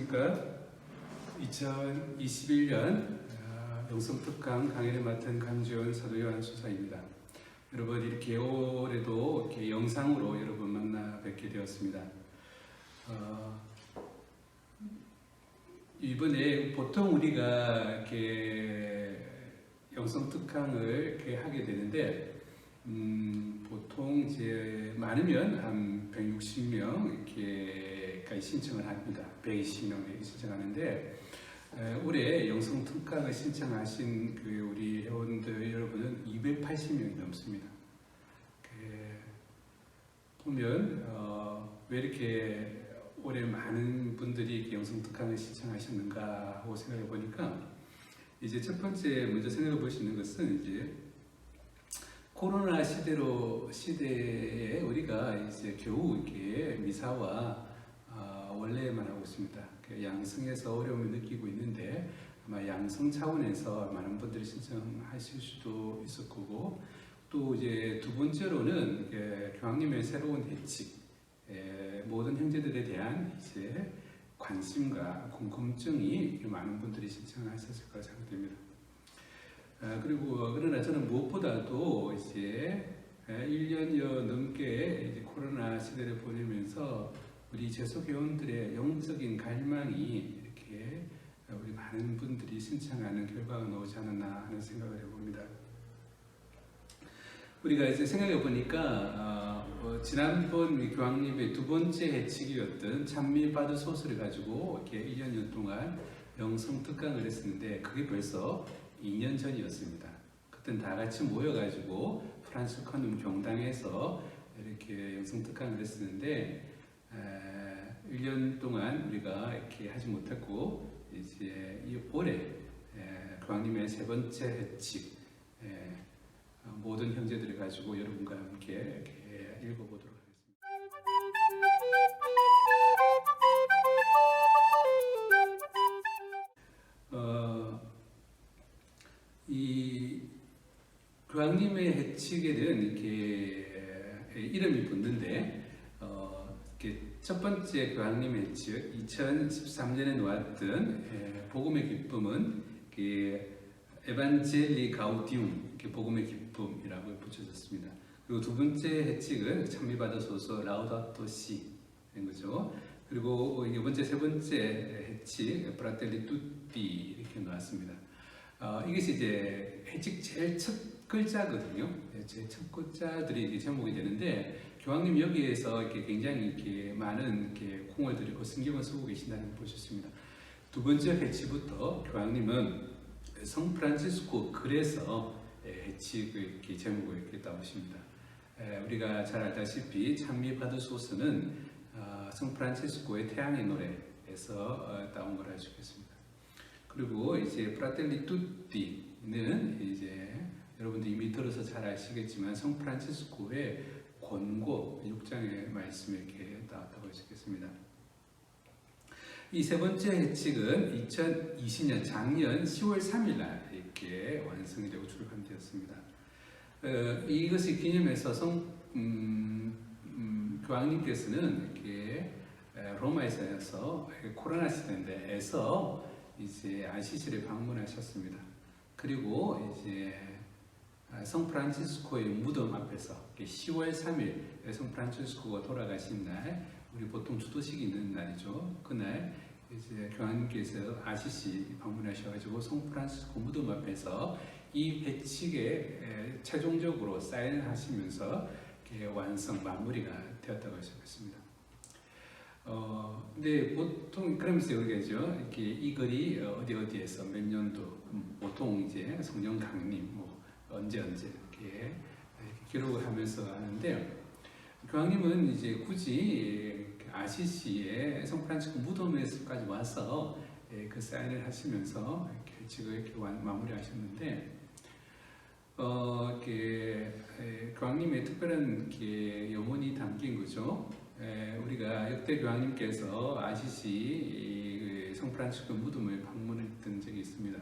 안녕하십니까. 2021년 영성특강 강의를 맡은 강지원 사도요한 수사입니다. 여러분, 이렇게 올해도 이렇게 영상으로 여러분 만나 뵙게 되었습니다. 이번에 보통 우리가 이렇게 영성특강을 이렇게 하게 되는데, 보통 이제 많으면 한 160명 이렇게까지 신청을 합니다. 120명에 신청하는데, 올해 영성특강을 신청하신 그 우리 회원들 여러분은 280명이 넘습니다. 보면 왜 이렇게 올해 많은 분들이 영성특강을 신청하셨는가 하고 생각해 보니까, 이제 첫 번째 먼저 생각해 볼 수 있는 것은 이제 코로나 시대에 우리가 이제 겨우 이렇게 미사와 원래만 하고 있습니다. 양성에서 어려움을 느끼고 있는데, 아마 양성 차원에서 많은 분들이 신청하실 수도 있을 거고, 또 이제 두 번째로는 교황님의 새로운 대책, 모든 형제들에 대한 이제 관심과 궁금증이 많은 분들이 신청하셨을 거라 생각됩니다. 그리고 그러나 저는 무엇보다도 이제 1년여 넘게 이제 코로나 시대를 보내면서 우리 재소교원들의 영적인 갈망이 이렇게 우리 많은 분들이 신청하는 결과가 나오지 않았나 하는 생각을 해봅니다. 우리가 이제 생각해 보니까 지난번 교황님의 두 번째 해칙이었던 찬미 받으소서를 가지고 이렇게 1년 동안 영성특강을 했었는데, 그게 벌써 2년 전이었습니다. 그땐 다 같이 모여가지고 프란시스컨 경당에서 이렇게 영성특강을 했었는데, 1년 동안 우리가 이렇게 하지 못했고, 이제 올해 교황님의 세 번째 해칙, 모든 형제들을 가지고 여러분과 함께 이렇게 읽어보도록 하겠습니다. 이 교황님의 해칙에는 이렇게 이름이 붙는데, 이렇게 첫 번째 교황님의 해칙, 2013년에 놓았던 복음의 기쁨은 에반젤리 가우디움, 복음의 기쁨이라고 붙여졌습니다. 그리고 두 번째 해칙은 찬미받으소서 라우다토 시인 거죠. 그리고 이번째 세 번째 해칙 프라텔리 투띠 이렇게 나왔습니다. 이것이 이제 해칙 제일 첫 글자거든요. 제일 첫 글자들이 이렇게 제목이 되는데, 교황님 여기에서 이렇게 굉장히 이렇게 많은 이렇게 공을 들이고 신경을 쓰고 계신다는 걸 보셨습니다. 두 번째 해칙부터 교황님은 성 프란치스코 글에서 해칙을 이렇게 제목을 이렇게 따오십니다. 우리가 잘 알다시피 찬미 받으소서는 성 프란치스코의 태양의 노래에서 따온 걸 알수 있겠습니다. 그리고 이제 프라텔리 투띠는 이제 여러분들 이미 들어서 잘 아시겠지만 성 프란치스코의 권고 6장의 말씀을 이렇게 따왔다고 할 수 있겠습니다. 이 세 번째 해칙은 2020년 작년 10월 3일 날 이렇게 완성이 되고 출판되었습니다. 이것을 기념해서 교황님께서는 이렇게 로마에서 코로나 시대인데에서 이제 아시시를 방문하셨습니다. 그리고 이제 성 프란치스코의 무덤 앞에서 10월 3일 성 프란치스코가 돌아가신 날, 우리 보통 주도식이 있는 날이죠. 그날 이제 교황님께서 아시시 방문하셔가지고 성 프란치스코 무덤 앞에서 이 해칙에 최종적으로 사인을 하시면서 완성 마무리가 되었다고 할 수 있습니다. 근데 보통 그러면서 얘기하죠. 이렇게 이 글이 어디에서 몇 년도, 보통 이제 성령 강림 언제 이렇게 기록을 하면서 하는데, 교황님은 이제 굳이 아시시의 성 프란치스코 무덤에서까지 와서 그 사인을 하시면서 해칙을 이렇게 마무리하셨는데, 교황님의 특별한 염원이 담긴 거죠. 우리가 역대 교황님께서 아시시 성 프란치스코 무덤을 방문했던 적이 있습니다.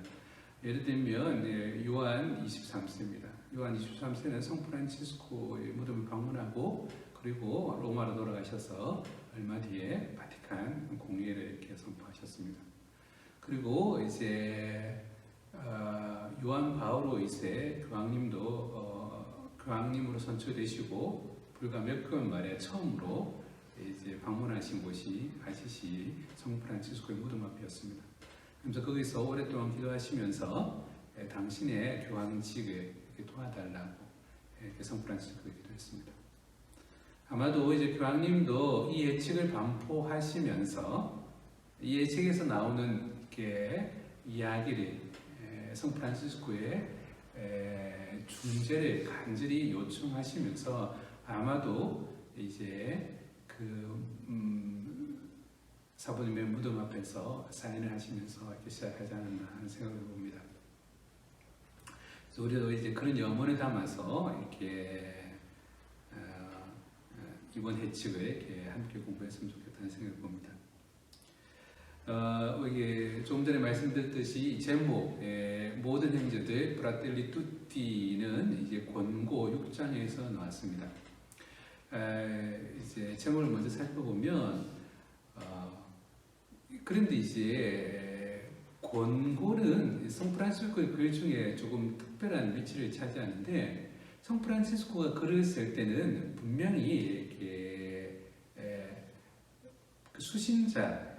예를 들면 요한 23세입니다. 요한 23세는 성프란치스코의 무덤을 방문하고 그리고 로마로 돌아가셔서 얼마 뒤에 바티칸 공예를 이렇게 선포하셨습니다. 그리고 이제 요한 바오로 2세 교황님도 교황님으로 선출되시고 불과 몇 개월 만에 처음으로 이제 방문하신 곳이 아시시 성프란치스코의 무덤 앞이었습니다. 그래서 거기서 오랫동안 기도하시면서 당신의 교황직에 도와달라고 성프란치스코에 기도했습니다. 아마도 이제 교황님도 이 예측을 반포하시면서 이 예측에서 나오는 이야기를 성프란치스코의 중재를 간절히 요청하시면서 아마도 이제 사부님의 무덤 앞에서 사인을 하시면서 이렇게 시작하지 않았나 하는 생각을 봅니다. 그래서 우리도 이제 그런 염원을 담아서 이렇게 이번 해측을 이렇게 함께 공부했으면 좋겠다는 생각을 봅니다. 이게 조금 전에 말씀드렸듯이 제목 모든 형제들 프라텔리 투티는 이제 권고 6장에서 나왔습니다. 이제 제목을 먼저 살펴보면 그런데 이제 권고는 성프란치스코의 글 중에 조금 특별한 위치를 차지하는데 성프란치스코가 글을 쓸 때는 분명히 이렇게 수신자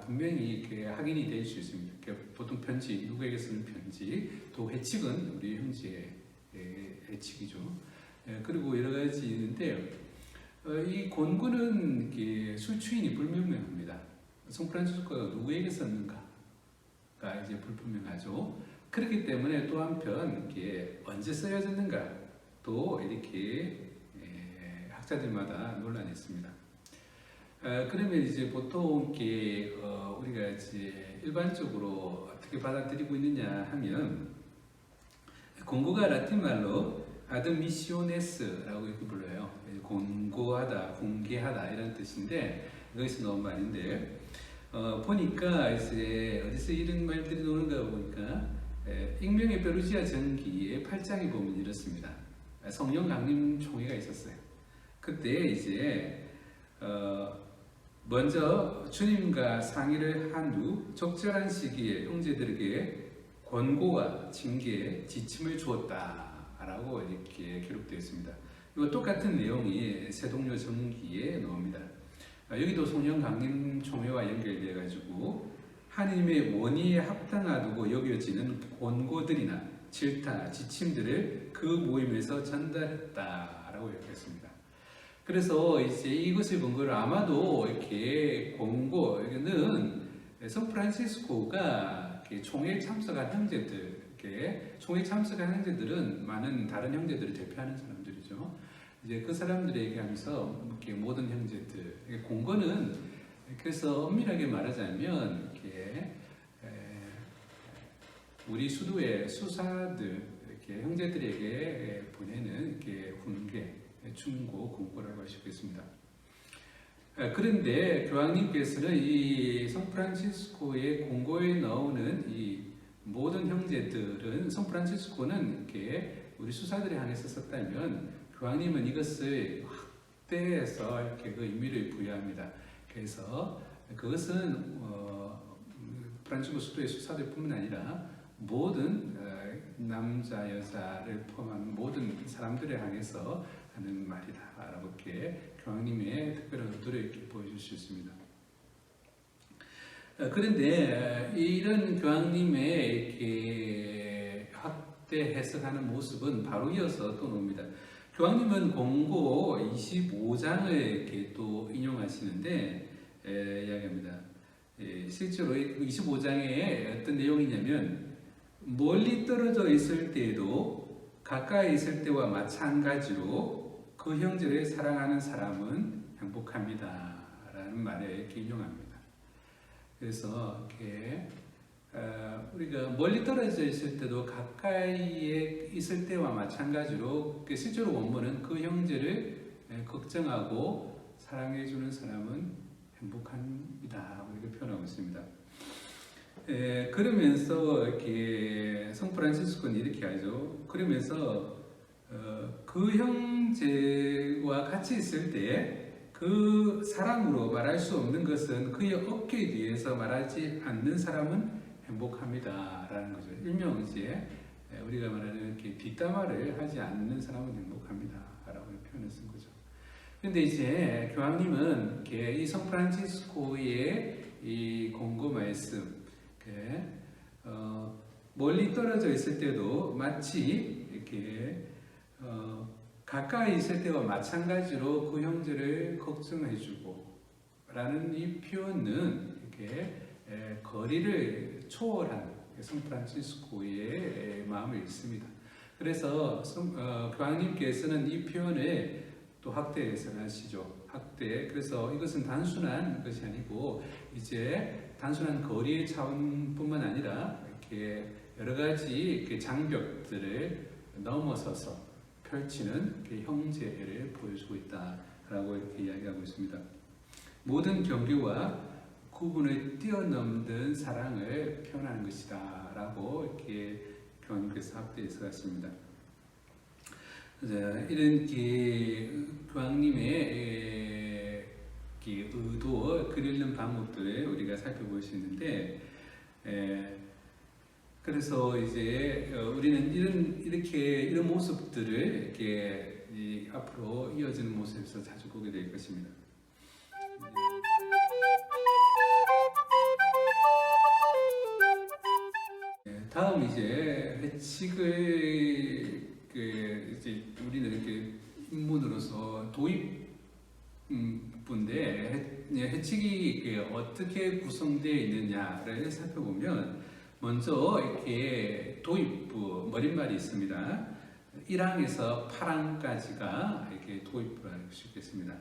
분명히 확인이 될 수 있습니다. 보통 편지, 누구에게 쓰는 편지, 또 회칙은 우리 형제의 회칙이죠. 그리고 여러 가지 있는데 이 권고는 수취인이 불분명합니다. 성프란치스코가 누구에게 썼는가가 이제 불분명하죠. 그렇기 때문에 또 한편 언제 쓰여졌는가 또 이렇게 학자들마다 논란이 있습니다. 그러면 이제 보통 우리가 이제 일반적으로 어떻게 받아들이고 있느냐 하면 권고가 라틴 말로 아드미시오네스라고 이렇게 불러요. 권고하다, 공개하다 이런 뜻인데 여기서 나온 말인데 보니까 이제 어디서 이런 말들이 나오는가 보니까 익명의 페루지아 전기의 8장에 보면 이렇습니다. 성령 강림 총회가 있었어요. 그때 이제 먼저 주님과 상의를 한 후 적절한 시기에 형제들에게 권고와 징계, 지침을 주었다라고 이렇게 기록되어 있습니다. 이거 똑같은 내용이 세동료 전기에 나옵니다. 여기도 성령 강림 총회와 연결되어 가지고 하나님의 원의에 합당하다고 여겨지는 권고들이나 질타, 지침들을 그 모임에서 전달했다라고 얘기했습니다. 그래서 이제 이것을 근거로 아마도 이렇게 권고는 성프란치스코가 총회에 참석한 형제들, 총회에 참석한 형제들은 많은 다른 형제들을 대표하는 사람들이죠. 이제 그 사람들을 얘기하면서 모든 형제들, 권고는 그래서 엄밀하게 말하자면 우리 수도의 수사들, 형제들에게 보내는 훈계, 충고, 권고라고 할 수 있겠습니다. 그런데 교황님께서는 이 성프란치스코의 권고에 나오는 이 모든 형제들은 성프란치스코는 이렇게 우리 수사들에 한해서 썼다면 교황님은 이것을 확대해서 이렇게 그 의미를 부여합니다. 그래서 그것은 프란치스코 수도의 수사들뿐만 아니라 모든 남자 여자를 포함한 모든 사람들을 향해서 하는 말이다라고 이렇게 교황님의 특별한 의도를 이렇게 보여줄 수 있습니다. 그런데 이런 교황님의 이렇게 확대 해석하는 모습은 바로 이어서 또 나옵니다. 교황님은 권고 25장을 이렇게 또 인용하시는데 이야기합니다. 실제로 25장에 어떤 내용이냐면 멀리 떨어져 있을 때에도 가까이 있을 때와 마찬가지로 그 형제를 사랑하는 사람은 행복합니다 라는 말을 이렇게 인용합니다. 그래서 이렇게 우리가 멀리 떨어져 있을 때도 가까이에 있을 때와 마찬가지로 실제로 원문은 그 형제를 걱정하고 사랑해주는 사람은 행복합니다 이렇게 표현하고 있습니다. 그러면서 이렇게 성 프란치스코는 이렇게 하죠. 그러면서 그 형제와 같이 있을 때 그 사랑으로 말할 수 없는 것은 그의 어깨 뒤에서 말하지 않는 사람은 행복합니다라는 거죠. 일명 이제 우리가 말하는 이렇게 뒷담화를 하지 않는 사람은 행복합니다라고 표현을 쓴 거죠. 근데 이제 교황님은 이 성 프란치스코의 이 공고 말씀, 멀리 떨어져 있을 때도 마치 이렇게 가까이 있을 때와 마찬가지로 그 형제를 걱정해주고 라는 이 표현은 이렇게 거리를 초월한 성 프란치스코의 마음을 읽습니다. 그래서 교황님께서는 이 표현을 또 확대 해석하시죠. 확대. 그래서 이것은 단순한 것이 아니고 이제 단순한 거리의 차원뿐만 아니라 이렇게 여러 가지 장벽들을 넘어서서 펼치는 형제를 보여주고 있다라고 이렇게 이야기하고 있습니다. 모든 경계와 구분을 뛰어넘는 사랑을 표현하는 것이다라고 이렇게 교황님께서 확대해서 갔습니다. 이런 교황님의 의도, 글 읽는 방법들을 우리가 살펴볼 수 있는데, 그래서 이제 우리는 이런 모습들을 이렇게 앞으로 이어지는 모습에서 자주 보게 될 것입니다. 다음 이제 회칙을 이제 우리는 이렇게 인문으로서 도입부인데 회칙이 어떻게 구성되어 있느냐를 살펴보면 먼저 이렇게 도입부 머릿말이 있습니다. 1항에서 8항까지가 이렇게 도입부를 할 수 있겠습니다.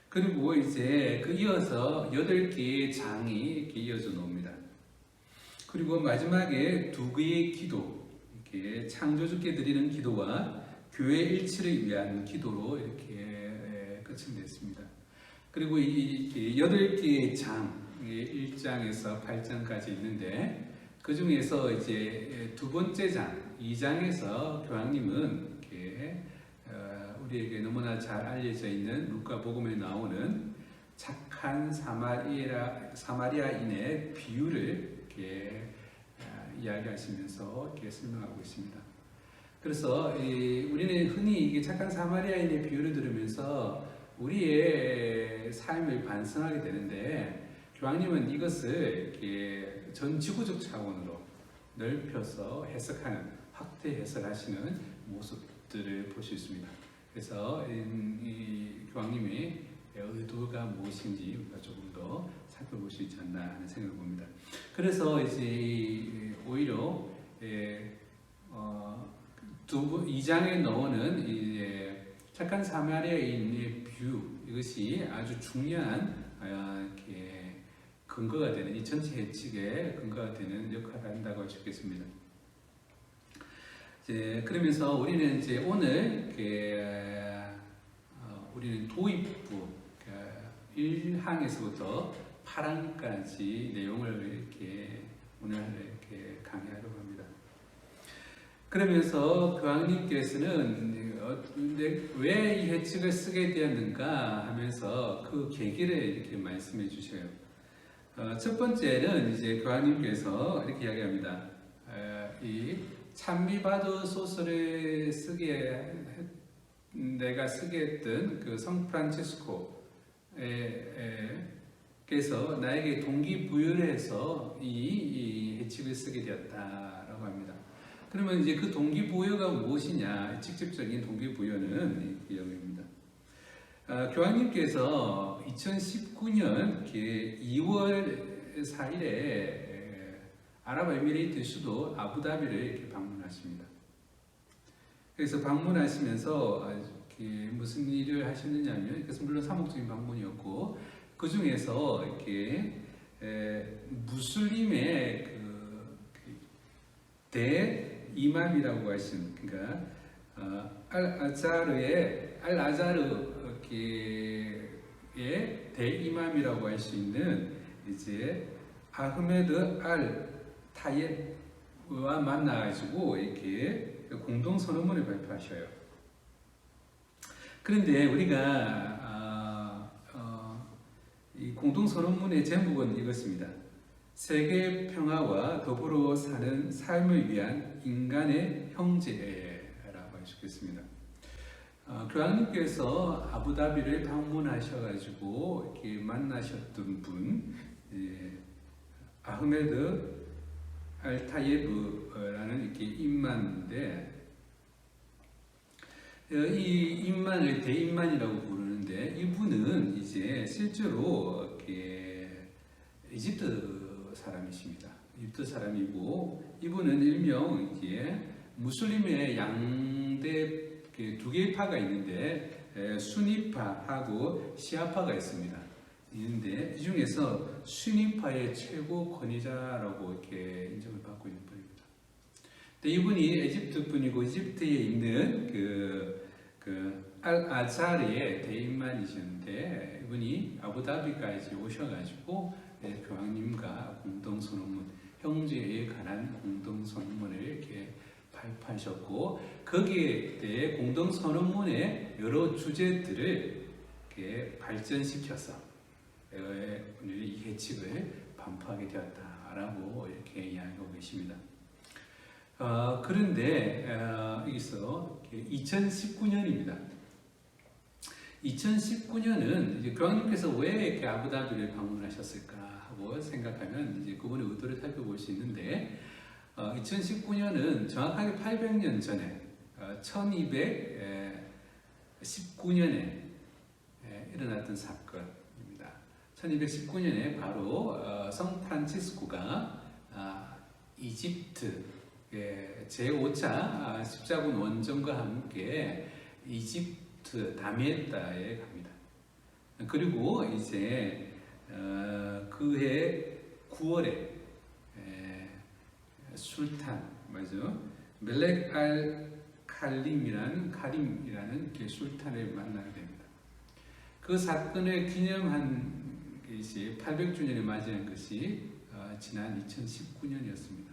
그리고 이제 그 이어서 8개의 장이 이렇게 이어져 놓습니다. 그리고 마지막에 2개의 기도, 이렇게 창조주께 드리는 기도와 교회 일치를 위한 기도로 이렇게 끝이 됐습니다. 그리고 이 8개의 장, 1장에서 8장까지 있는데 그 중에서 이제 두 번째 장, 2장에서 교황님은 이렇게 우리에게 너무나 잘 알려져 있는 루카복음에 나오는 착한 사마리아인의 비유를 이렇게 이야기하시면서 이렇게 설명하고 있습니다. 그래서 우리는 흔히 이게 착한 사마리아인의 비유를 들으면서 우리의 삶을 반성하게 되는데 교황님은 이것을 이렇게 전 지구적 차원으로 넓혀서 해석하는, 확대 해석하시는 모습들을 볼 수 있습니다. 그래서 이 교황님의 의도가 무엇인지 우리가 조금 더 살펴볼 수 있지 않나 하는 생각을 봅니다. 그래서 이제 오히려 2장에 나오는 이제 착한 사마리아인의 비유, 이것이 아주 중요한 이렇게 근거가 되는, 이 전체 해칙의 근거가 되는 역할을 한다고 할 수 있겠습니다. 그러면서 우리는 이제 오늘 우리는 도입부 1항에서부터 8항까지 내용을 이렇게 오늘 이렇게 강의하려고 합니다. 그러면서 교황님께서는 왜 이 해칙을 쓰게 되었는가 하면서 그 계기를 이렇게 말씀해 주셔요. 첫 번째는 이제 교황님께서 이렇게 이야기합니다. 이 찬미바드 소설을 내가 쓰게 했던 그 성 프란치스코께서 나에게 동기부여를 해서 이 해칙을 쓰게 되었다라고 합니다. 그러면 이제 그 동기부여가 무엇이냐? 직접적인 동기부여는 이겁니다. 교황님께서 2019년 2월 4일에 아랍에미레이트 수도 아부다비를 이렇게 방문하십니다. 그래서 방문하시면서 무슨 일을 하셨느냐면, 그래서 물론 사목적인 방문이었고, 그 중에서 이렇게 무슬림의 대이맘이라고 하신, 그러니까 알아자르의 대이맘이라고 할 수 있는 이제 아흐메드 알 타예와 만나가지고 이렇게 공동 선언문을 발표하셔요. 그런데 우리가 이 공동 선언문의 제목은 이것입니다. 세계 평화와 더불어 사는 삶을 위한 인간의 형제라고 하시겠습니다. 교황님께서 아부다비를 방문하셔가지고 이렇게 만나셨던 분, 아흐메드 알타예브라는 이렇게 임만인데, 이 임만을 대임만이라고 부르는데, 이분은 이제 실제로 이렇게 이집트 사람이십니다. 이집트 사람이고, 이분은 일명 이제 무슬림의 양대 두 개의 파가 있는데, 수니파하고 시아파가 있습니다. 있는데 이 중에서 수니파의 최고 권위자라고 이렇게 인정을 받고 있는 분입니다. 근데 이분이 에집트 분이고 이집트에 있는 그 알-아자리의 대임만이셨는데, 이분이 아부다비까지 오셔가지고 교황님과 공동선언문, 형제에 관한 공동선언문을 이렇게 발표하셨고, 거기에 대해 공동선언문의 여러 주제들을 이렇게 발전시켜서 오늘 이 해칙을 반포하게 되었다라고 이렇게 이야기하고 계십니다. 그런데 여기서 2019년입니다. 2019년은 이제 교황님께서 왜 이렇게 아부다비를 방문하셨을까 하고 생각하면 이제 그분의 의도를 살펴볼 수 있는데, 2019년은 정확하게 800년 전에 1219년에 일어났던 사건입니다. 1219년에 바로 성 프란치스코가 이집트 제5차 십자군 원정과 함께 이집트 다미에타에 갑니다. 그리고 이제 그해 9월에 술탄, 맞죠? 멜렉 알 카림이라는 술탄을 만나게 됩니다. 그 사건을 기념한 것이 800주년을 맞이한 것이 지난 2019년이었습니다.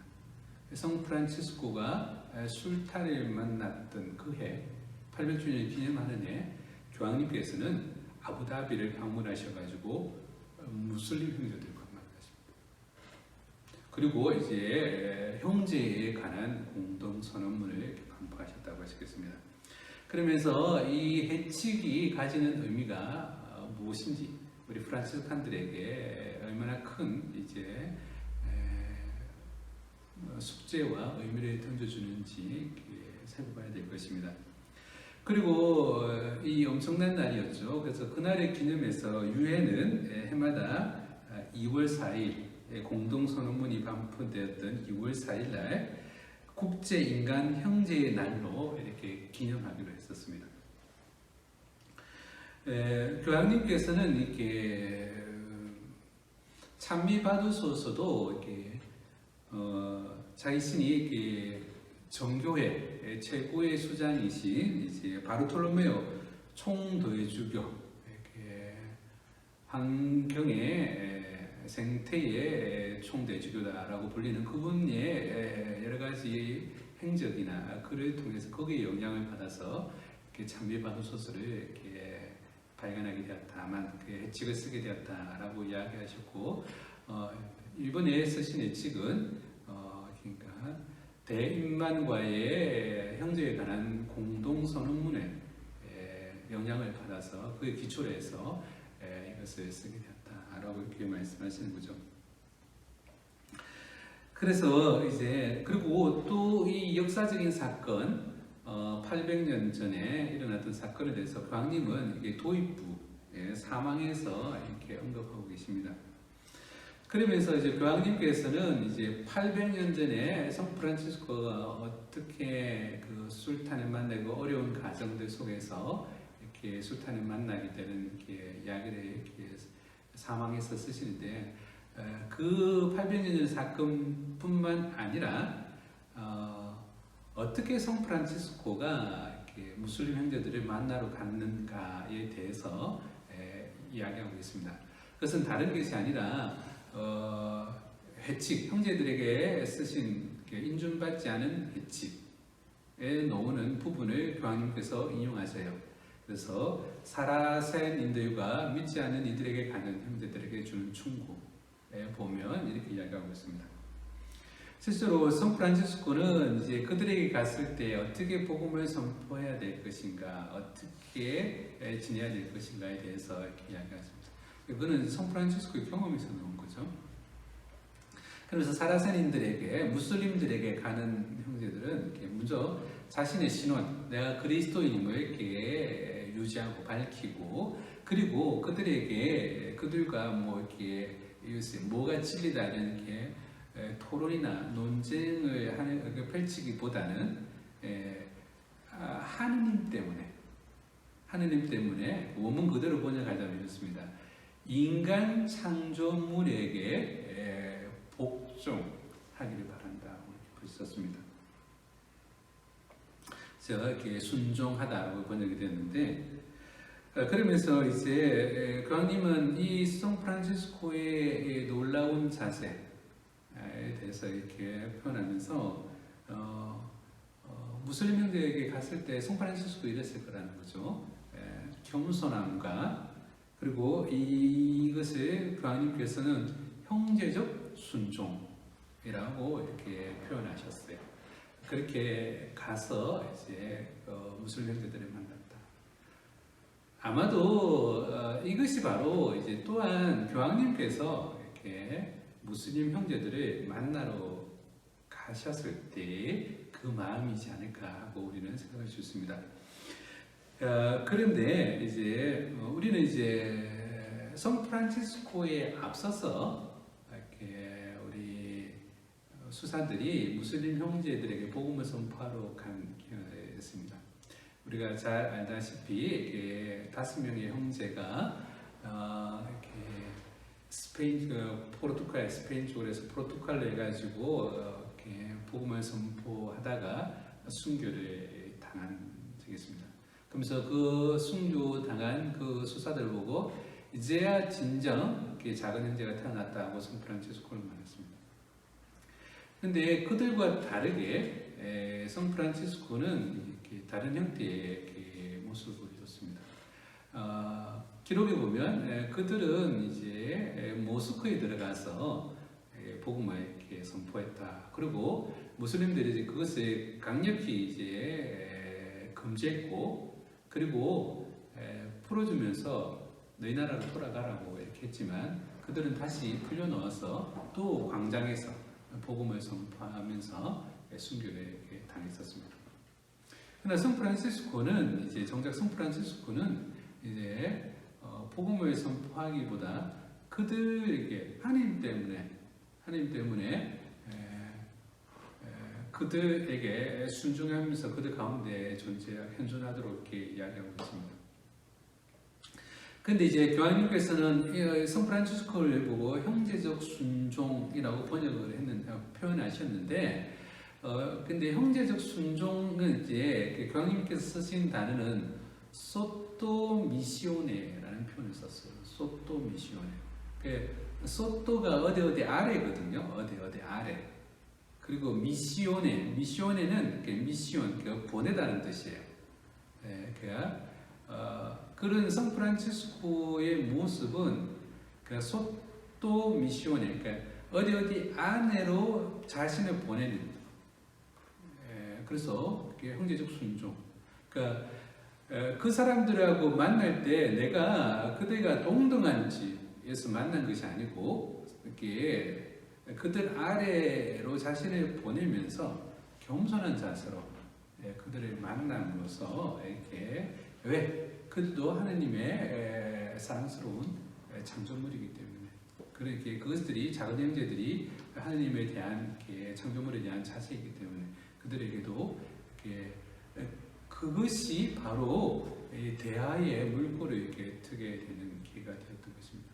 성 프란치스코가 술탄을 만났던 그 해, 800주년을 기념하는 해, 교황님께서는 아부다비를 방문하셔가지고 무슬림 형제들과 만나십니다. 그리고 이제 형제에 관한 공동 선언문을 이렇게 반포하셨다고 하시겠습니다. 그러면서 이 해칙이 가지는 의미가 무엇인지, 우리 프란치스칸들에게 얼마나 큰 이제 숙제와 의미를 던져주는지 살펴봐야 될 것입니다. 그리고 이 엄청난 날이었죠. 그래서 그날을 기념해서 유엔은 해마다 2월 4일 공동선언문이 반포되었던 2월 4일 날 국제인간 형제의 날로 이렇게 기념하기로 했었습니다. 교황님께서는 이렇게 찬미받으소서도 이렇게 자신이 이렇게 정교회 최고의 수장이신 이제 바르톨로메오 총도의주교, 이렇게 환경의 생태의 총대주교다라고 불리는 그분의 여러 가지 행적이나 글을 통해서 거기에 영향을 받아서 이렇게 찬미받으소서를 이렇게 발견하게 되었다만 그 해칙을 쓰게 되었다라고 이야기하셨고, 이번에 쓰신 해칙은 그러니까 대임만과의 형제에 관한 공동선언문에 영향을 받아서 그에 기초로 해서 이것을 쓰게 되었다라고 이렇게 말씀하시는 거죠. 그래서 이제 그리고 또 이 역사적인 사건, 800년 전에 일어났던 사건에 대해서 교황님은 이게 도입부 사망에서 이렇게 언급하고 계십니다. 그러면서 이제 교황님께서는 이제 800년 전에 성 프란치스코가 어떻게 그 술탄을 만나고 어려운 과정들 속에서 이렇게 술탄을 만나게 되는 이렇게 이야기를 이렇게 사망해서 쓰시는데, 그 800년 전 사건뿐만 아니라 어떻게 성 프란치스코가 이렇게 무슬림 형제들을 만나러 갔는가에 대해서 이야기하고 있습니다. 그것은 다른 것이 아니라 해칙, 형제들에게 쓰신 인준받지 않은 해칙에 놓는 부분을 교황님께서 인용하세요. 그래서 사라센 인들과 믿지 않는 이들에게 가는 형제들에게 주는 충고에 보면 이렇게 이야기하고 있습니다. 실제로 성 프란치스코는 이제 그들에게 갔을 때 어떻게 복음을 선포해야 될 것인가, 어떻게 지내야 될 것인가에 대해서 이렇게 이야기하십니다. 그거는 성 프란치스코의 경험에서 나온 거죠. 그래서 사라센인들에게, 무슬림들에게 가는 형제들은 이렇게 먼저 자신의 신원, 내가 그리스도인임을 이렇게 유지하고 밝히고, 그리고 그들에게 그들과 뭐 이렇게 뭐가 진리다는 이렇게 토론이나 논쟁을 펼치기보다는 하느님 때문에 원문 그대로 번역하자면 이렇습니다. 인간 창조물에게 복종하기를 바란다고 썼습니다. 제가 이렇게 순종하다라고 번역이 됐는데, 그러면서 이제 교황님은 이 성 프란치스코의 놀라운 자세에 대해서 이렇게 표현하면서 무슬림 형제에게 갔을 때 성 프란치스코 이랬을 거라는 거죠. 겸손함과 그리고 이것을 교황님께서는 형제적 순종이라고 이렇게 표현하셨어요. 그렇게 가서 이제 무슬림 형제들을 만났다. 아마도 이것이 바로 이제 또한 교황님께서 이렇게 무슬림 형제들을 만나러 가셨을 때 그 마음이지 않을까 하고 우리는 생각할 수 있습니다. 그런데 이제 우리는 이제 성 프란치스코에 앞서서 이렇게 우리 수사들이 무슬림 형제들에게 복음을 선포하러 간 경우였습니다. 우리가 잘 알다시피 5명의 형제가 이렇게 스페인 포르투갈 스페인 쪽에서 포르투갈로 해가지고 이렇게 복음을 선포하다가 순교를 당한 적이 있습니다. 그러면서 그 순교 당한 그 수사들 보고 이제야 진정 작은 형제가 태어났다고 성 프란치스코를 만났습니다. 그런데 그들과 다르게 성 프란치스코는 이렇게 다른 형태의 모습을 보였습니다. 기록에 보면 그들은 이제 모스크에 들어가서 복음을 이렇게 선포했다. 그리고 무슬림들이 그것을 강력히 이제 금지했고, 그리고 풀어주면서 너희 나라로 돌아가라고 이렇게 했지만 그들은 다시 풀려나와서 또 광장에서 복음을 선포하면서 순교를 이렇게 당했었습니다. 그러나 성 프란치스코는 이제 정작 성 프란치스코는 이제 복음을 선포하기보다 그들에게 하나님 때문에 그들에게 순종하면서 그들 가운데 현존하도록 이렇게 이야기하고 있습니다. 근데 이제 교황님께서는 성 프란치스코를 보고 형제적 순종이라고 표현하셨는데, 근데 형제적 순종은 이제 교황님께서 쓰신 단어는 소토 미시오네라는 표현을 썼어요. 소토 미시오네. 소토가 어디 아래거든요. 어디 아래. 그리고 미시오네는 미시온, 보내다는 뜻이에요. 그런 성 프란치스코의 모습은 소토 미시오네, 어디 안으로 자신을 보내는. 그래서 형제적 순종. 그 사람들하고 만날 때 내가 그들과 동등한지에서 만난 것이 아니고 이렇게 그들 아래로 자신을 보내면서 겸손한 자세로 그들을 만남으로써 이렇게 그들도 하나님의 사랑스러운 창조물이기 때문에 그렇게 그것들이 작은 형제들이 하나님에 대한 창조물에 대한 자세이기 때문에 그들에게도 이렇게 그것이 바로 대화의 물꼬를 이렇게 트게 되는 기회가 되었던 것입니다.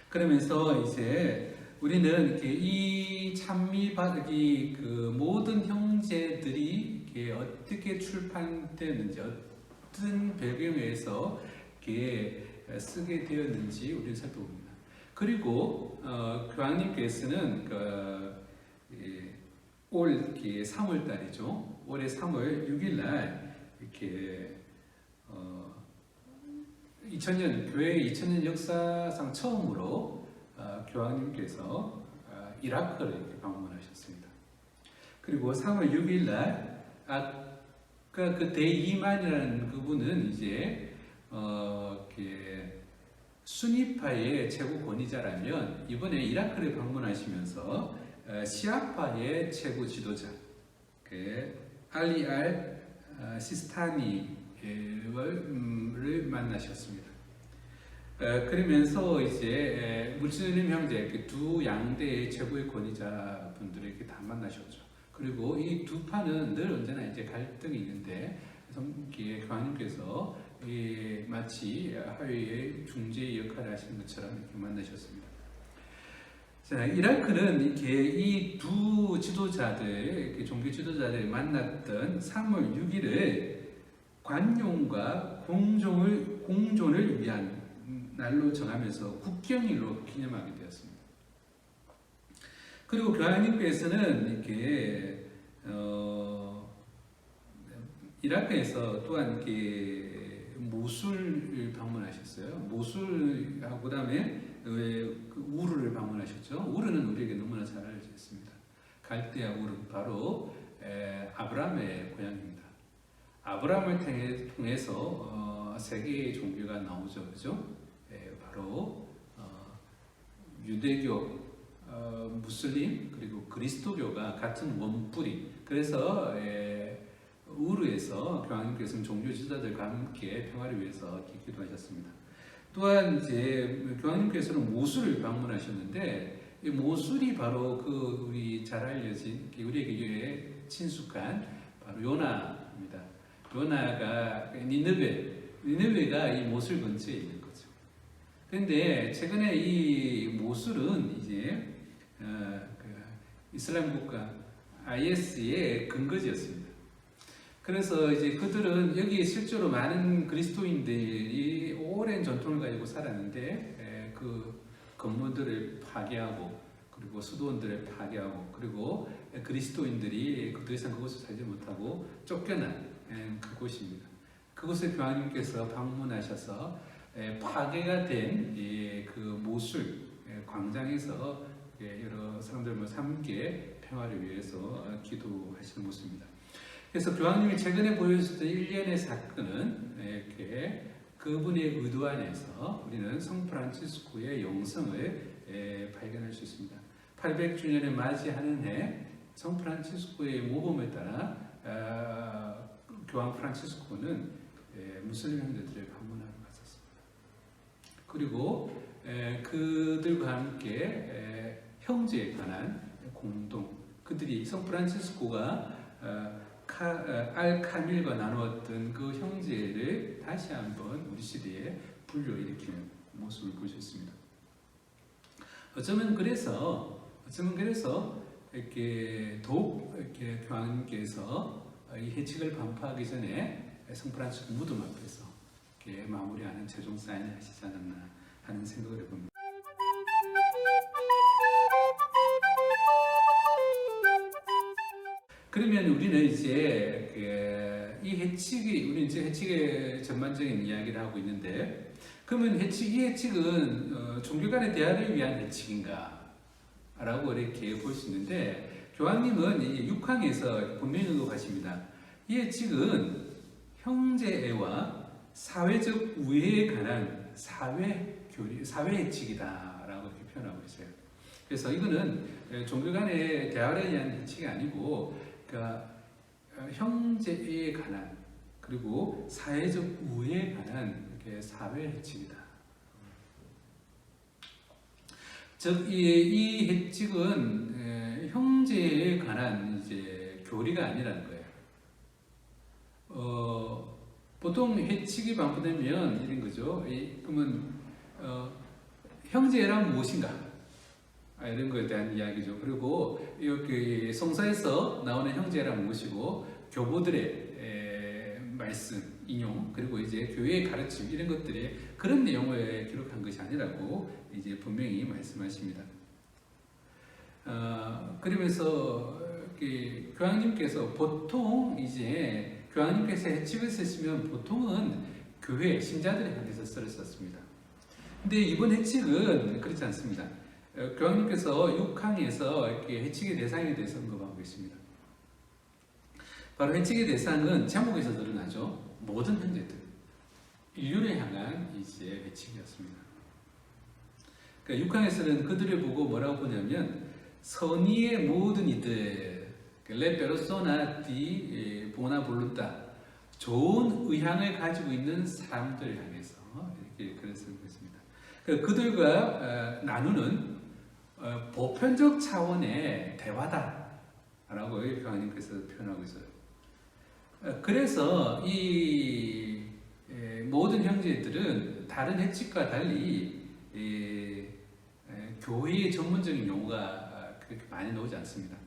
그러면서 이제 우리는 이렇게 이 찬미바둑이 그 모든 형제들이 이렇게 어떻게 출판되었는지, 어떤 배경에서 이렇게 쓰게 되었는지 우리는 살펴봅니다. 그리고 교황님께서는 올 3월 달이죠. 올해 3월 6일 날 이렇게 2000년 교회의 2000년 역사상 처음으로 교황님께서 이라크를 이렇게 방문하셨습니다. 그리고 3월 6일 날 아까 그 대이만이라는 그분은 이제 수니파의 최고 권위자라면 이번에 이라크를 방문하시면서 시아파의 최고 지도자 알리 알 시스타니를 만나셨습니다. 그러면서 이제 무슬림 형제 두 양대의 최고의 권위자 분들을 이렇게 다 만나셨죠. 그리고 이 두 파는 늘 언제나 이제 갈등이 있는데 교황님께서 마치 하위의 중재 역할을 하시는 것처럼 이렇게 만나셨습니다. 자, 이라크는 이렇게 이 두 지도자들, 종교 지도자들 만났던 3월 6일을 관용과 공존을 위한 날로 정하면서 국경일로 기념하게 되었습니다. 그리고 교황님께서는 이렇게 이라크에서 또한 이렇게 모술을 방문하셨어요. 모술하고 그다음에 우르를 방문하셨죠. 우르는 우리에게 너무나 잘 알려져 있습니다. 갈대아 우르 바로 아브라함의 고향입니다. 아브라함을 통해서 세계의 종교가 나오죠, 그죠? 바로 유대교, 무슬림 그리고 그리스도교가 같은 원뿌리. 그래서 우르에서 교황님께서는 종교 지도자들과 함께 평화를 위해서 기도하셨습니다. 또한 이제 교황님께서는 모술을 방문하셨는데 이 모술이 바로 우리 잘 알려진 우리에게 친숙한 바로 요나입니다. 요나가 니느웨가 이 모술 근처에 있는 거죠. 그런데 최근에 이 모술은 이제 이슬람 국가 IS의 근거지였습니다. 그래서 이제 그들은 여기에 실제로 많은 그리스도인들이 오랜 전통을 가지고 살았는데 그 건물들을 파괴하고 그리고 수도원들을 파괴하고 그리고 그리스도인들이 더 이상 그곳을 살지 못하고 쫓겨난 그곳입니다. 그곳에 교황님께서 방문하셔서 파괴가 된 그 모술 광장에서 여러 사람들 함께 평화를 위해서 기도하시는 모습입니다. 그래서 교황님이 최근에 보여주셨던 일련의 사건은 이렇게 그분의 의도 안에서 우리는 성 프란치스코의 영성을 발견할 수 있습니다. 800주년을 맞이하는 해 성 프란치스코의 모범에 따라 교황 프란치스코는 무슬림 형제들을 방문하러 갔었습니다. 그리고 그들과 함께 형제에 관한 공동, 그들이 성 프란치스코가 알 카밀과 나누었던 그 형제를 다시 한번 우리 시대에 불러일으키는 모습을 보셨습니다. 어쩌면 그래서 이렇게 더욱 이렇게 교황님께서 이 해칙을 반포하기 전에 성 프란치스코 무덤 앞에서 이렇게 마무리하는 최종 사인을 하시지 않았나 하는 생각을 해봅니다. 그러면 우리는 이제 이 해칙이 우리 이제 해칙의 전반적인 이야기를 하고 있는데, 그러면 이 해칙은 종교 간의 대화를 위한 해칙인가? 라고 이렇게 볼 수 있는데, 교황님은 이 6항에서 분명히 언급하십니다. 이 해칙은 형제애와 사회적 우애에 관한 사회 해칙이다라고 이렇게 표현하고 있어요. 그래서 이거는 종교 간의 대화를 위한 해칙이 아니고, 그러니까 형제에 관한 그리고 사회적 우애에 관한 이렇게 사회 해칙이다. 즉, 이 해칙은 형제에 관한 이제 교리가 아니라는 거예요. 보통 해칙이 반포되면 이런 거죠. 그러면 형제란 무엇인가? 이런 것에 대한 이야기죠. 그리고 성서에서 나오는 형제란 무엇이고 교보들의 말씀, 인용 그리고 이제 교회의 가르침 이런 것들의 그런 내용을 기록한 것이 아니라고 이제 분명히 말씀하십니다. 그러면서 교황님께서 보통 이제 교황님께서 해칙을 쓰시면 보통은 교회 신자들을 향해서 썼습니다. 근데 이번 해칙은 그렇지 않습니다. 교황님께서 6항에서 이렇게 해칙의 대상에 대해서 언급하고 계십니다. 바로 해칙의 대상은 제목에서 드러나죠. 모든 형제들, 인류를 향한 이제 해칙이었습니다. 그러니까 6항에서는 그들을 보고 뭐라고 보냐면 선의의 모든 이들, 레 페르소나 디 보나 볼룬타, 좋은 의향을 가지고 있는 사람들 향해서 이렇게 글을 쓰고 있습니다. 그들과 나누는 보편적 차원의 대화다라고 교황님께서 표현하고 있어요. 그래서 이 모든 형제들은 다른 해칙과 달리 교회의 전문적인 용어가 그렇게 많이 나오지 않습니다.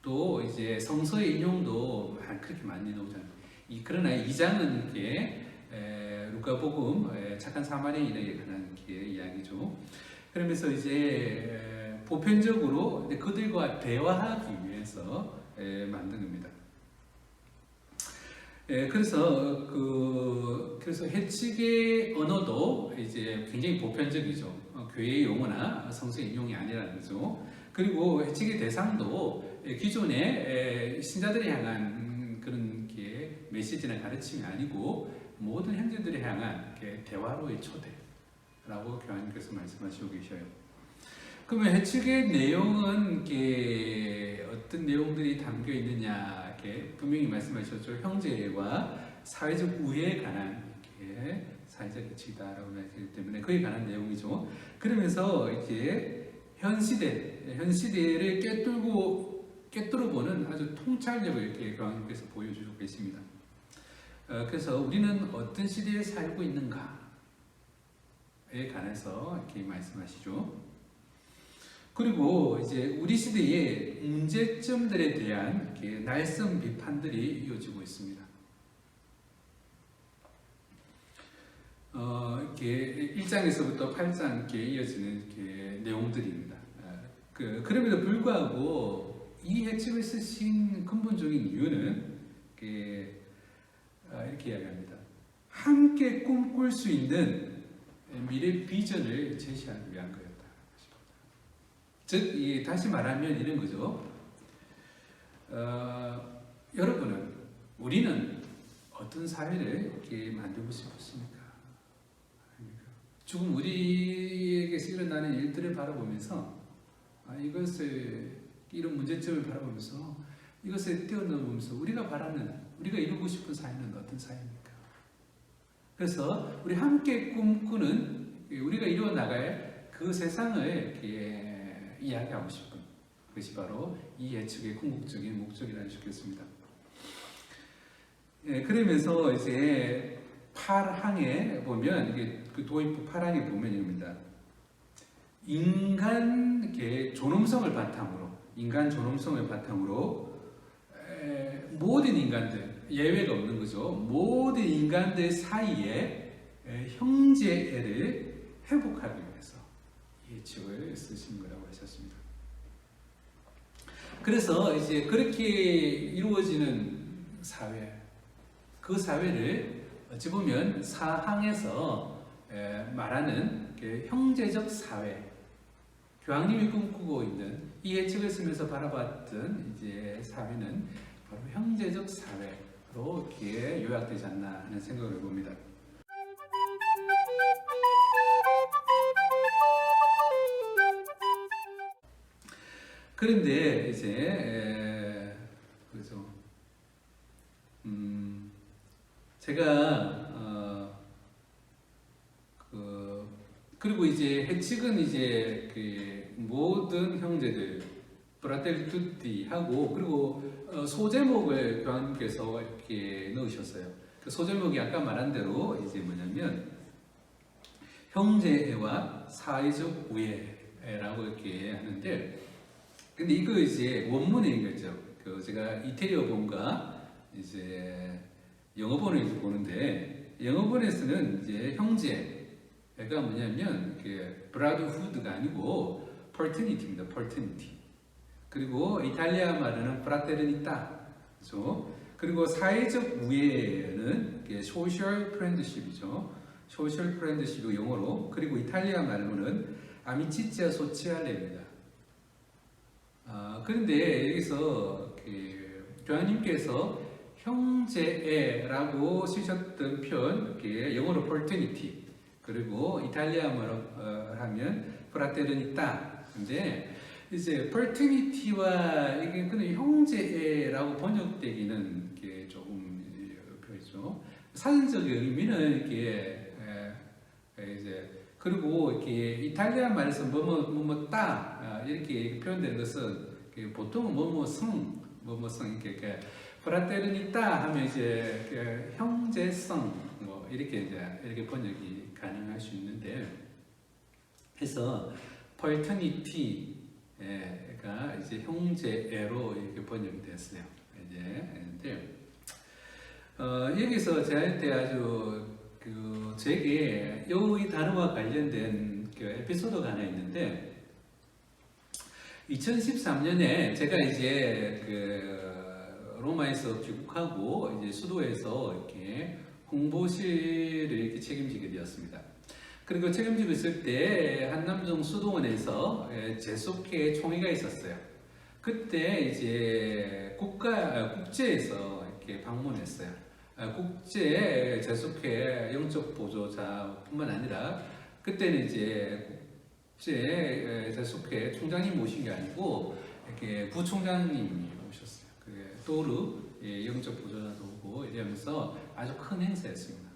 또 이제 성서의 인용도 그렇게 많이 나오지 않습니다. 그러나 2장은 이렇게 루카복음 착한 사마리아인에게 관한 이야기죠. 그러면서 이제 보편적으로 그들과 대화하기 위해서 만든 겁니다. 그래서 해칙의 언어도 이제 굉장히 보편적이죠. 교회의 용어나 성서의 인용이 아니라는 거죠. 그리고 해칙의 대상도 기존의 신자들을 향한 그런 메시지나 가르침이 아니고 모든 형제들을 향한 대화로의 초대라고 교황님께서 말씀하시고 계셔요. 그러면 해칙의 내용은 어떤 내용들이 담겨 있느냐 분명히 말씀하셨죠. 형제와 사회적 우애에 관한 사회적 해칙이다라고 말했기 때문에 그에 관한 내용이죠. 그러면서 이제 현 시대를 꿰뚫어 보는 아주 통찰력을 이렇게 교황님께서 보여주고 계십니다. 그래서 우리는 어떤 시대에 살고 있는가에 관해서 이렇게 말씀하시죠. 그리고 이제 우리 시대의 문제점들에 대한 날선 비판들이 이어지고 있습니다. 이렇게 1장에서부터 8장 이어지는 내용들입니다. 그럼에도 불구하고 이 해칙을 쓰신 근본적인 이유는 이렇게 이야기합니다. 함께 꿈꿀 수 있는 미래 비전을 제시하기 위한 거였다. 즉, 다시 말하면 이런 거죠. 여러분은, 우리는 어떤 사회를 이렇게 만들고 싶었습니까? 지금 우리에게서 일어나는 일들을 바라보면서 이런 문제점을 바라보면서 이것을 뛰어넘으면서 우리가 바라는, 우리가 이루고 싶은 사회는 어떤 사회입니까? 그래서 우리 함께 꿈꾸는, 우리가 이루어 나갈 그 세상을 이렇게 이야기하고 싶은 것이 바로 이 예측의 궁극적인 목적이라 싶겠습니다. 그러면서 이제 8항에 보면, 이게 그 도입부 8항에 보면 이겁니다. 인간 존엄성을 바탕으로 모든 인간들, 예외가 없는 거죠. 모든 인간들 사이에 형제애를 회복하기 위해서 예측을 쓰신 거라고 하셨습니다. 그래서 이제 그렇게 이루어지는 사회, 그 사회를 어찌 보면 사항에서 말하는 형제적 사회, 교황님이 꿈꾸고 있는 이 예측을 쓰면서 바라봤던 이제 사회는 바로 형제적 사회로 이렇게 요약되지 않나 하는 생각을 해봅니다. 그런데 이제 그렇죠. 제가 그리고 이제 해칙은 이제 모든 형제들 브라텔리 투티 하고 그리고 소제목을 교황님께서 이렇게 넣으셨어요. 그 소제목이 아까 말한 대로 이제 뭐냐면 형제애와 사회적 우애라고 이렇게 하는데, 근데 이거 이제 원문인 거죠. 제가 이태리어 본과 이제 영어본을 보는데 영어본에서는 이제 형제가 뭐냐면 브라더후드가 아니고 퍼티니티입니다. 퍼티니티. 그리고 이탈리아 말은 프라테르니타. 그렇죠? 그리고 사회적 우애는 소셜 프렌드십이죠. 소셜 프렌드십이 영어로. 그리고 이탈리아 말로는 아미치치아 소치알레입니다. 그런데 여기서 교황님께서 형제애라고 쓰셨던 표현, 영어로 fraternity, 그리고 이탈리아 말로 하면 fraterniта. 근데 이제 fraternity와 이게 그냥 형제애라고 번역되기는 조금 그렇죠. 사전적 의미는 이제 그리고 이탈리아 말에서 뭐뭐따 이렇게 표현되는 것은 보통은 뭐뭐성 이렇게 프라테르니타 하면 이제 형제성 이렇게 번역이 가능할 수 있는데, 그래서 퍼터니티가 이제 형제애로 이렇게 번역이 됐어요. 이제 여기서 저한테 아주 제게 이 단어와 관련된 에피소드가 하나 있는데, 2013년에 제가 이제 로마에서 귀국하고 이제 수도에서 이렇게 홍보실을 이렇게 책임지게 되었습니다. 그리고 책임지고 있을 때 한남동 수도원에서 제속회 총회가 있었어요. 그때 이제 국제에서 이렇게 방문했어요. 국제 제속회 영적 보조자뿐만 아니라 그때는 이제 국제 제속회 총장님 모신 게 아니고 이렇게 부총장님이 오셨어요. 또르 영적 보조자도 오고 이러면서 아주 큰 행사였습니다.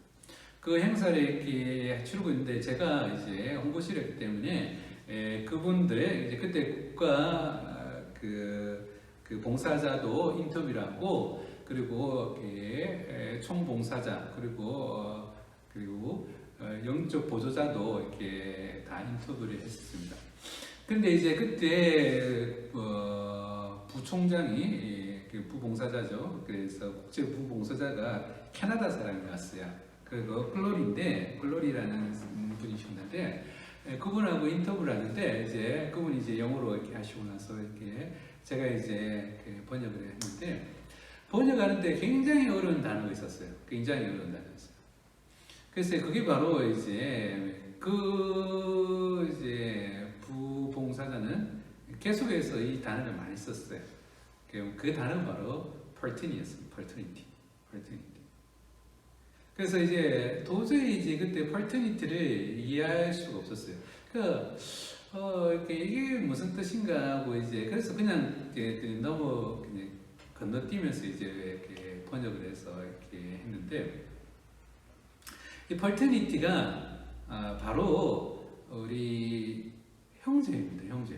그 행사를 이렇게 치르고 있는데 제가 이제 홍보실이었기 때문에 그분들의 이제 그때 국가 그 봉사자도 인터뷰를 하고, 그리고 총봉사자 그리고 영적 보조자도 이렇게 다 인터뷰를 했습니다. 근데 이제 그때 부총장이 부봉사자죠. 그래서 국제 부봉사자가 캐나다 사람이었어요. 그리고 클로리라는 분이셨는데 그분하고 인터뷰를 하는데 이제 그분이 이제 영어로 이렇게 하시고 나서 이렇게 제가 이제 번역을 했는데, 번역하는데 굉장히 어려운 단어가 있었어요. 굉장히 어려운 단어였어요. 그래서 그게 바로 이제 부봉사자는 계속해서 이 단어를 많이 썼어요. 그 단어는 바로 퍼티니였습니다. 퍼티니티. 그래서 이제 도저히 이제 그때 퍼티니티를 이해할 수가 없었어요. 이게 무슨 뜻인가 하고 이제 그래서 그냥 너무 그냥 건너뛰면서 이제 이렇게 번역을 해서 이렇게 했는데, 이 퍼티니티가 바로 우리 형제입니다. 형제.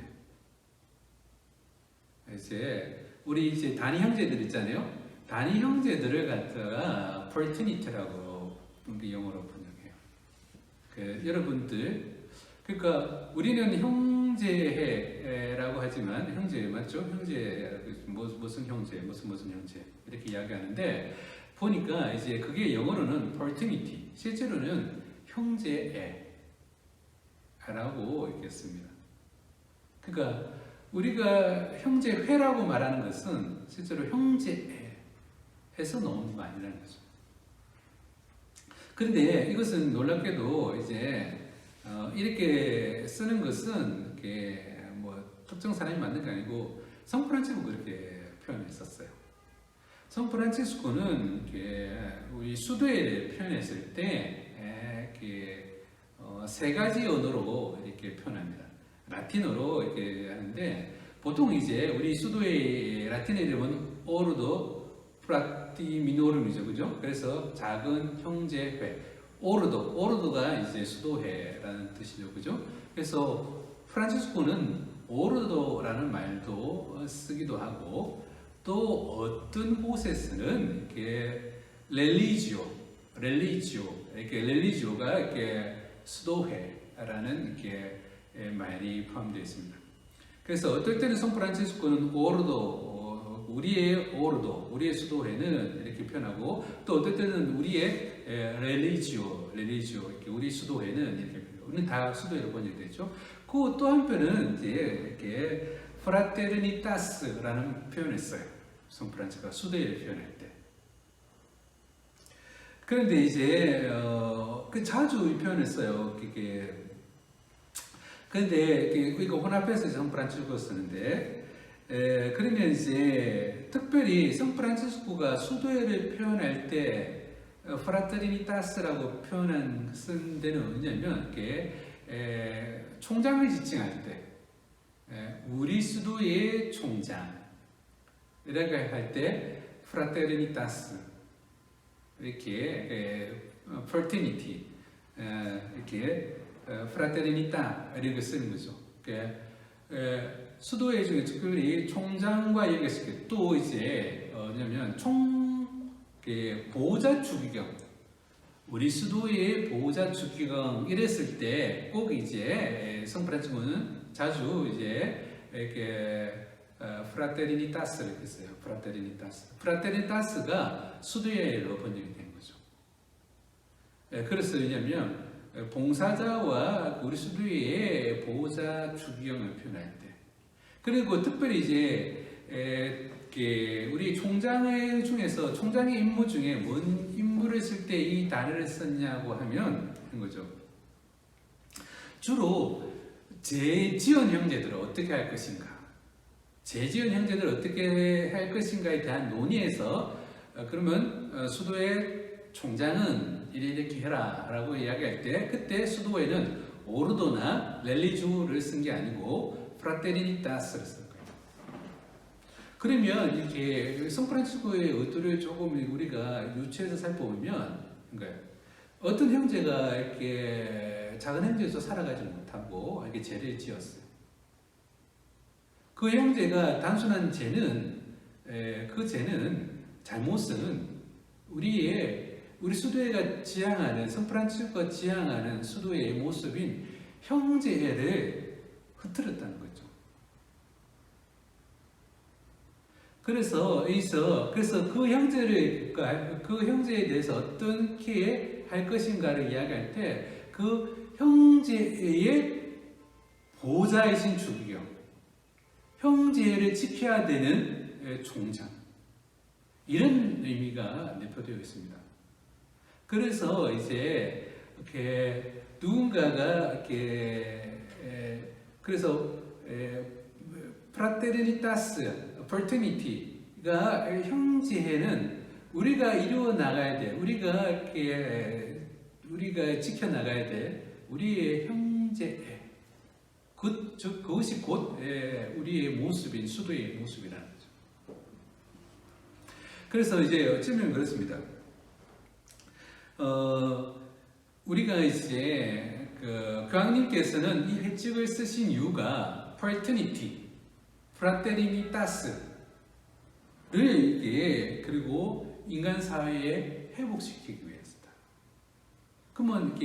이제 우리 이제 단위 형제들 있잖아요. 단위 형제들을 갖다가 퍼티니티라고 영어로 번역해요. 여러분들, 그러니까 우리는 형제라고 하지만 형제 맞죠? 형제 무슨 형제 무슨 형제 이렇게 이야기하는데, 보니까 이제 그게 영어로는 퍼티니티, 실제로는 형제애라고 읽겠습니다. 그러니까 우리가 형제회라고 말하는 것은 실제로 형제에서 나오는 거 아니라는 거죠. 그런데 이것은 놀랍게도 이제 이렇게 쓰는 것은 이렇게 특정 사람이 만든 게 아니고 성프란치스코가 그렇게 표현했었어요. 성프란치스코는 우리 수도에 표현했을 때 세 가지 언어로 이렇게 표현합니다. 라틴어로 이렇게 하는데, 보통 이제 우리 수도의 라틴어 이름은 오르도 프라티미노름이죠, 그죠? 그래서 작은 형제회, 오르도가 이제 수도회라는 뜻이죠, 그죠? 그래서 프란치스코는 오르도라는 말도 쓰기도 하고, 또 어떤 곳에서는 이렇게 렐리지오가 이렇게 수도회라는 이렇게 말이 포함되어 있습니다. 그래서 어떨 때는 성 프란치스코는 우리의 오르도, 우리의 수도회는 이렇게 표현하고 또 어떨 때는 우리의 렐리지오, 이렇게 우리 수도회는 이렇게 표현하고 다 수도회로 번역되죠. 그 또 한편은 이제 이렇게 프라테르니타스라는 표현을 써요. 성프란치스코가 수도회를 표현할 때. 그런데 이제 자주 이 표현을 써요. 그런데 이거 혼합해서 성프란치스코가 쓰는데 그러면 이제 특별히 성프란치스코가 수도회를 표현할 때 프라테르니타스라고 쓴 데는 어디냐면 총장을 지칭할 때 우리 수도의 총장 이라고 할 때 프라테르니타스 이렇게 퍼티니티 이렇게 프라테르니타 이렇게 쓰는 거죠. 수도회 중에 특별히 총장과 연결시켜 또 이제 뭐냐면 보호자 주기경 우리 수도의 보호자 주기경 이랬을 때 꼭 이제 성프란치스코는 자주 이제 이렇게 프라테르니타스를 이렇게 써요. 프라테르니타스가 수도회로 번역이 된 거죠. 그래서 왜냐면 봉사자와 우리 수도회의 보호자 주기경을 표현할 때 그리고 특별히 이제 우리 총장의 중에서 총장의 임무 중에 뭔 임무를 쓸 때 이 단어를 썼냐고 하면 그런 거죠. 주로 재지원 형제들을 어떻게 할 것인가, 재지원 형제들을 어떻게 할 것인가에 대한 논의에서 그러면 수도회 총장은 이렇게 해라 라고 이야기할 때 그때 수도회는 오르도나 렐리주를 쓴 게 아니고 프라테르니타스를 쓴 거예요. 그러면 이렇게 성프란치스코의 의도를 조금 우리가 유추해서 살펴보면 어떤 형제가 이렇게 작은 형제에서 살아가지 못하고 이렇게 죄를 지었어요. 그 형제가 단순한 죄는 그 죄는 잘못은 우리 수도회가 지향하는 성프란치스코가 지향하는 수도회의 모습인 형제를 흐트렸다는 거죠. 그래서 그 형제에 대해서 어떻게 할 것인가를 이야기할 때 그 형제의 보호자이신 주기경, 형제를 지켜야 되는 총장 이런 의미가 내포되어 있습니다. 그래서 이제 이렇게 누군가가 이렇게 그래서 프라테르니타스, 퍼티니티가 형제는 우리가 이루어 나가야 돼. 우리가 지켜 나가야 돼. 우리의 형제. 그것이 곧 우리의 모습인 수도의 모습이라는 거죠. 그래서 이제 어쩌면 그렇습니다. 우리가 이제 교황님께서는 이 회칙을 쓰신 이유가 퍼티니티, 프라테르니타스를 그리고 인간 사회에 회복시키기 위해서다. 그러면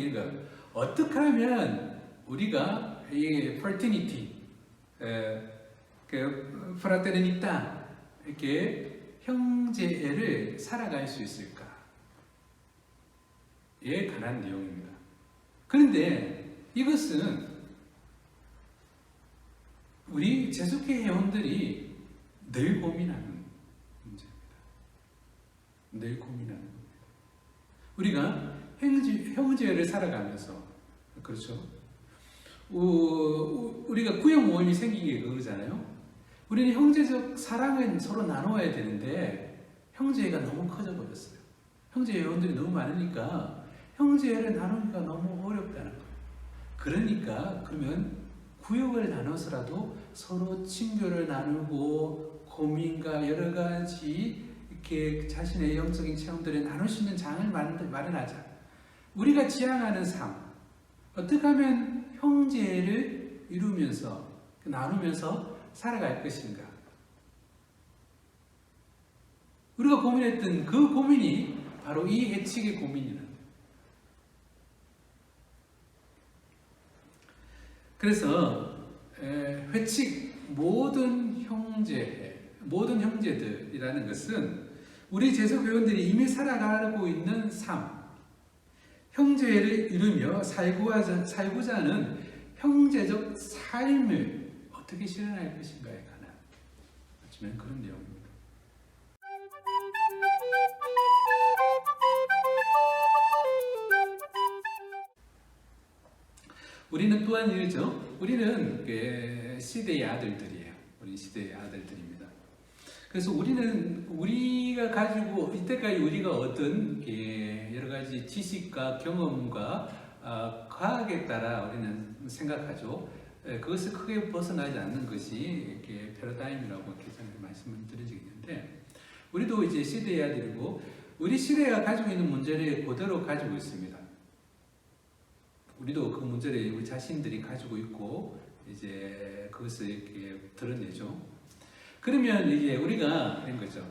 어떻게 하면 우리가 이 퍼티니티, 프라테르니타 이렇게 형제를 살아갈 수 있을까에 관한 내용입니다. 그런데 이것은 우리 제숙회 회원들이 늘 고민하는 문제입니다. 늘 고민하는 겁니다. 우리가 형제를 살아가면서 그렇죠. 우리가 구역 모임이 생기게 그러잖아요. 우리는 형제적 사랑은 서로 나눠야 되는데 형제가 너무 커져 버렸어요. 형제 회원들이 너무 많으니까 형제를 나누기가 너무 어렵다는 거예요. 그러니까 그러면 구역을 나눠서라도 서로 친교를 나누고 고민과 여러 가지 이렇게 자신의 영적인 체험들을 나눌 수 있는 장을 마련하자. 우리가 지향하는 삶, 어떻게 하면 형제를 이루면서 나누면서 살아갈 것인가? 우리가 고민했던 그 고민이 바로 이 회칙의 고민이라는 거예요. 그래서 회칙 모든 형제, 모든 형제들이라는 것은 우리 제소교원들이 이미 살아가고 있는 삶, 형제를 이루며 살고자 하는 형제적 삶을 어떻게 실현할 것인가에 관한 어쩌면 그런 내용입니다. 우리는 또한 이러죠. 우리는 시대의 아들들이에요. 우리 시대의 아들들입니다. 그래서 우리가 가지고 이때까지 우리가 얻은 여러 가지 지식과 경험과 과학에 따라 우리는 생각하죠. 그것을 크게 벗어나지 않는 것이 패러다임이라고 전에 말씀을 드리는데, 우리도 이제 시대의 아들이고 우리 시대가 가지고 있는 문제를 그대로 가지고 있습니다. 우리도 그 문제를 우리 자신들이 가지고 있고 이제 그것을 이렇게 드러내죠. 그러면 이제 우리가 이런 거죠.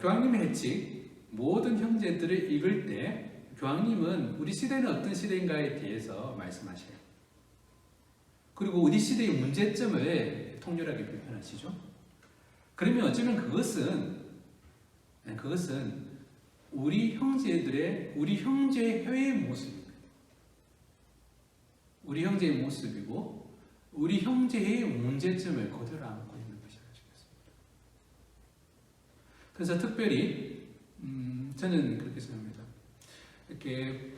교황님의 해칙, 모든 형제들을 읽을 때 교황님은 우리 시대는 어떤 시대인가에 대해서 말씀하셔요. 그리고 우리 시대의 문제점을 통렬하게 비판하시죠. 그러면 어쩌면 그것은 우리 형제의 회의 모습입니다. 우리 형제의 모습이고 우리 형제의 문제점을 그대로 안고 있는 것이라고 생각합니다. 그래서 특별히 저는 그렇게 생각합니다. 이렇게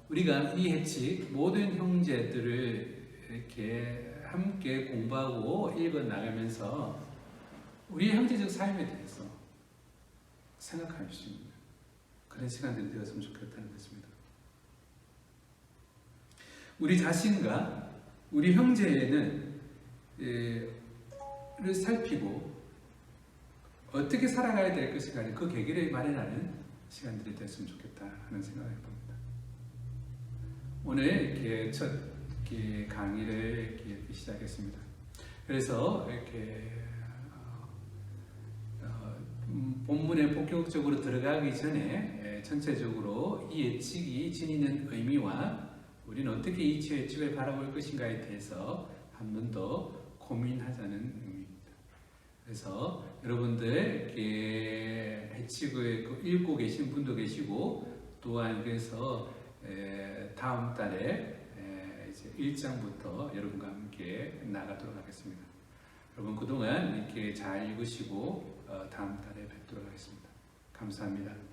우리가 이 해칙 모든 형제들을 이렇게 함께 공부하고 읽어 나가면서 우리의 형제적 삶에 대해서 생각할 수 있는 그런 시간들이 되었으면 좋겠다는 것입니다. 우리 자신과 우리 형제는 를 살피고 어떻게 살아가야 될 것인가 그 계기를 마련하는 시간들이 됐으면 좋겠다 하는 생각을 해봅니다. 오늘 이렇게 첫 강의를 이렇게 시작했습니다. 그래서 이렇게 본문에 본격적으로 들어가기 전에 전체적으로 이 예측이 지니는 의미와 우리는 어떻게 이 예측을 바라볼 것인가에 대해서 한 번 더 고민하자는 의미입니다. 그래서 여러분들 예측을 읽고 계신 분도 계시고 또한 그래서 다음 달에 이제 1장부터 여러분과 함께 나가도록 하겠습니다. 여러분 그동안 이렇게 잘 읽으시고 다음 달에 뵙도록 하겠습니다. 감사합니다.